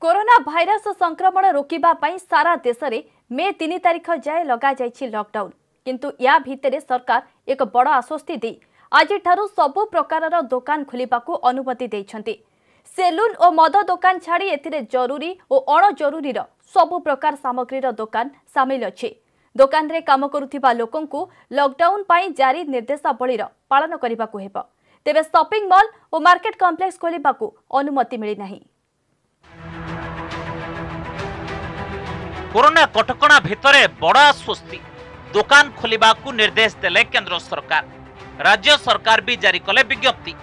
Corona virus संक्रमण रोकिबा पई सारा देश में मे 3 तारिख जाए लगा जाइछि लॉकडाउन किंतु या भितरे सरकार एक बड़ आश्वस्ति दे आज सबु प्रकार दुकान खोलिबाकू अनुमति देइछन्ति। सेलून और मद दुकान छाड़ी एथिरे जरूरी और अण जरूरी सबु प्रकार सामग्रीर दुकान सामिल अछि। दुकान रे काम करुथिबा लोकंकु लॉकडाउन पई जारी निर्देशावलीर पालन करिबाकू हेबो। तेबे शॉपिंग मॉल और मार्केट कॉम्प्लेक्स खोलिबाकू अनुमति मिली नाही। कोरोना कटकणा भितरे बड़ा आश्वस्ति दुकान खोलिबाकू निर्देश देले केंद्र सरकार। राज्य सरकार भी जारी कले विज्ञप्ति।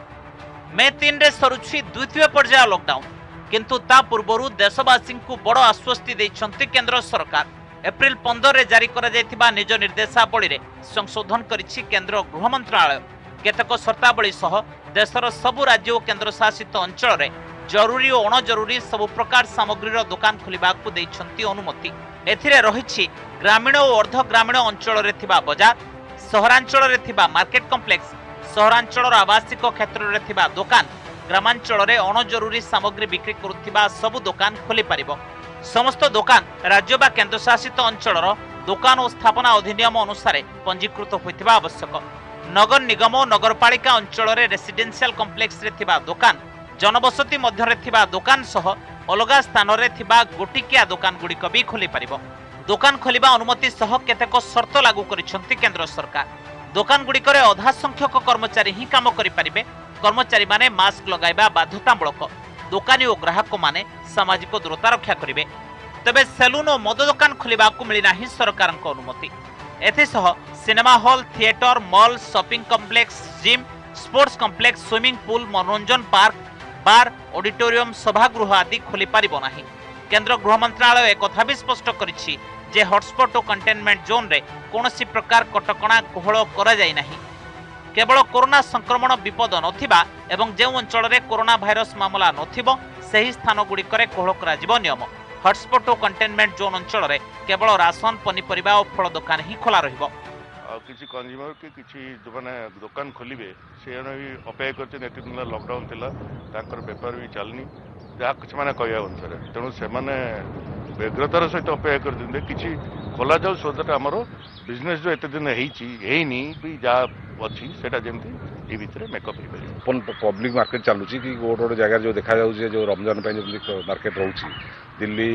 मे 3 रे सरुछि द्वितीय पर्याय लॉकडाउन किंतु ता पूर्वरु देशवासी को बड़ आश्वस्ति दैछन्ति केंद्र सरकार। एप्रिल 15 रे जारी करा जायथिबा निज निर्देशावली रे संशोधन करिछि केंद्र गृह मंत्रालय। केतक शर्तावली सह देशर सबु राज्य और केंद्र शासित अंचल रे जरूरी और अण जरूरी सबु प्रकार सामग्रीर दुकान खोलिबाकू दैछन्ति अनुमति। एथिरे रहिछि ग्रामीण और अर्ध ग्रामीण अंचल रे थिबा बाजार, सहरांचल रे थिबा मार्केट कॉम्प्लेक्स, सहरांचल आवासिक क्षेत्र रे थिबा दुकान, ग्रामांचल रे अण जरूरी सामग्री बिक्री करुथिबा सबु दुकान खोली पारिबो। समस्त दुकान राज्य बा केंद्र शासित अंचल दुकान और स्थापना अधिनियम अनुसार पंजीकृत होइथिबा आवश्यक। नगर निगम और नगरपालिका अंचल रे रेसिडेंशियल कॉम्प्लेक्स रे थिबा दुकान, जनबसती मध्य रे थिबा दुकान सह अलगा स्थान रे थिबा गोटिकिया दुकान गुड़िक भी खोली पारिबो। दुकान खोलिबा अनुमति सह केतेक शर्त लागू करिसंति केंद्र सरकार। दुकान गुड़िक रे अधा संख्यक कर्मचारी ही काम करि पारिबे। कर्मचारी माने मास्क लगाइबा बाध्यतामूलक। दुकानी और ग्राहक माने सामाजिक दूरता रक्षा करिवे। तबे सेलून और मद दुकान खोलिबाकू मिली नाही सरकारक अनुमति। एथिसह cinema hall, theatre, mall, shopping complex, gym, sports complex, swimming pool, मनोरंजन पार्क, बार, ऑडिटोरियम, सभागृह आदि खोली पारिबो नाही। केंद्र गृह मंत्रालय एक कथा भी स्पष्ट करिछि जे हॉटस्पॉट और कंटेनमेंट जोन रे कोनोसी प्रकार कटकणा कोहळ करा जाय नाही। केवल कोरोना संक्रमण विपद नथिबा एवं जे अंचल रे कोरोना भाइरस मामला नथिबो सही स्थान गुड़िक कोहळ करा जिवो नियम। हॉटस्पॉट और कंटेनमेंट जोन अंचल रे केवल राशन, पनीपरिबा और फल दुकान ही खोला रहिबो। किसी कंज्यूमर के किसी दुकान खोलिबे से भी अपेक्षा करते एत दिन लॉकडाउन थिला तांकर बेपार भी चलनी जहाँ कुछ मैंने कहया अनुसार तेणु से व्यग्रतार सहित अपेक्षा करते किसी खोला जाऊ सो दैट आमर बिजनेस जो एत दिन होनी भी जहाँ अच्छी से जमी भितर मेकअप हो पब्लिक मार्केट चलुची कि गोटे गोटे जगह जो देखा जाऊँ जो रमजान मार्केट रोचे दिल्ली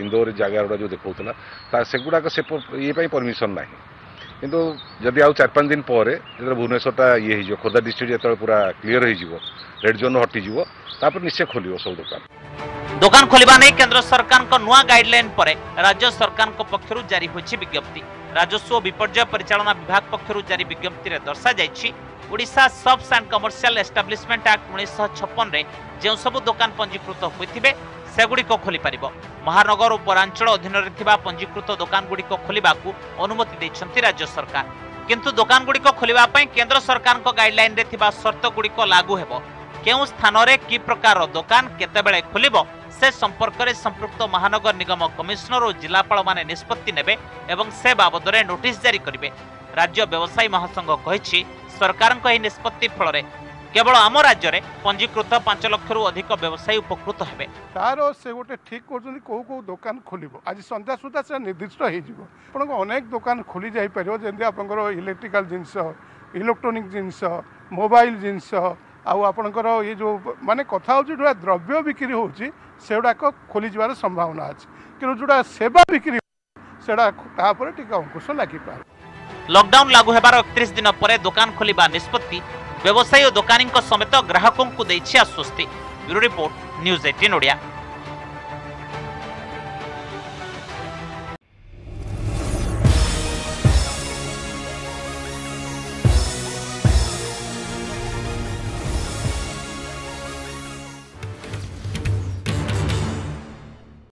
इंदौर जगह जो देखा सेगुड़ाक से ये परमिशन ना किंतु जदि आउ 4-5 दिन पर भुवनेश्वरटा ये हो खोर्धा डिस्ट्रिक्ट जो पूरा क्लीयर हो रेड जोन हटिଯିव तापर निश्चय खोल सब दुकान खोलिबा नै केंद्र सरकार को नुआ गाइडलाइन पर राज्य सरकार को पक्षरु जारी होछि विज्ञप्ति। राजस्व और विपर्यय परिचालना विभाग पक्षरु जारी विज्ञप्ति रे दर्शा जाइछि Odisha shops and commercial establishment act 1956 रे जे सब दुकान पंजीकृत होइथिबे सेगुड़िक खोली पारिबो। महानगर और पौरांचल अधीन रे थिबा पंजीकृत दुकान गुड़िक खोलिबाकू अनुमति दैछन्ति राज्य सरकार। किंतु दुकान गुड़िक खोलिबा पई केंद्र सरकार को गाइडलाइन रे थिबा शर्त गुड़िक लागू हेबो। केउ स्थान रे की प्रकार दुकान केतेबेले खोलिबो से संपर्क में संपृक्त महानगर निगम कमिश्नर और जिलापाल माने निष्पत्ति नेबे एवं से बाबद रे नोटिस जारी करिवे। राज्य व्यवसायी महासंघ कहिछि सरकार को एही निष्पत्ति फल केवल आम राज्य में पंजीकृत 5 लाख रु अधिक व्यवसायी उपकृत हेबे। तार से गोटे ठीक कर कौ दुकान खोल आज संध्या सुधा से निर्दिष्ट हो अनेक दुकान खोली जापर जमी आप इलेक्ट्रिकल जिनस, इलेक्ट्रोनिक जिनस, मोबाइल जिनस आपणकर ये जो माने कथा हो जो द्रव्य बिक्री होची सेगुड़ाक खोली जबार संभावना अच्छे कि जोड़ा सेवा बिक्री से अंकुश लगी पारे। लॉकडाउन लागू हेबार 31 दिन पर दुकान खोलिबा निष्पत्ति व्यवसायी और दुकानी समेत ग्राहकों को देछि आश्वस्ति। Bureau report news 18 Odia.